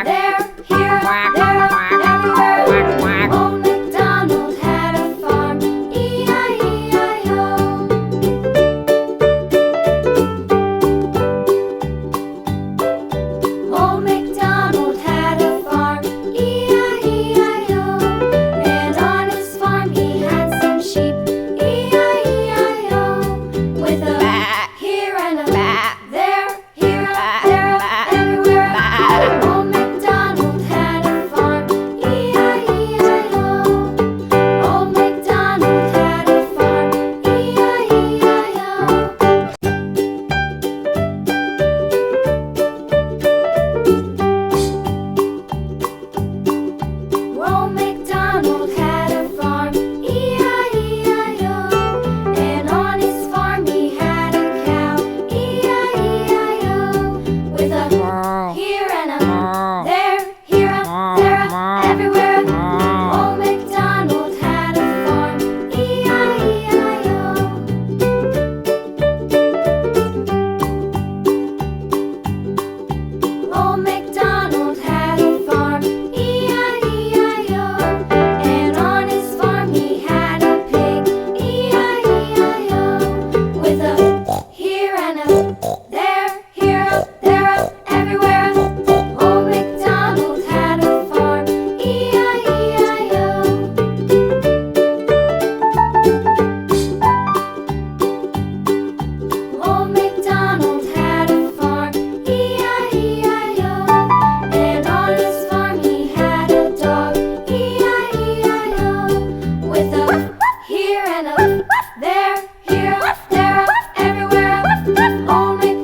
there, here, there, everywhere. Old MacDonald had a farm, E-I-E-I-O. Old MacDonald had a farm, E-I-E-I-O. And on his farm he had some sheep, E-I-E-I-O. With a here and a there, here, there, everywhere. Old MacDonald had a farm, E-I-E-I-O. Old MacDonald had a farm, E-I-E-I-O. Old MacDonald had a farm, E-I-E-I-O. And on his farm he had a cow, E-I-E-I-O. With a here and a there, here, there, everywhere. Old MacDonald had a farm, E-I-E-I-O. Old MacDonald had a farm, E-I-E-I-O. And on his farm he had a pig, E-I-E-I-O. With a here and a there, here, there, everywhere.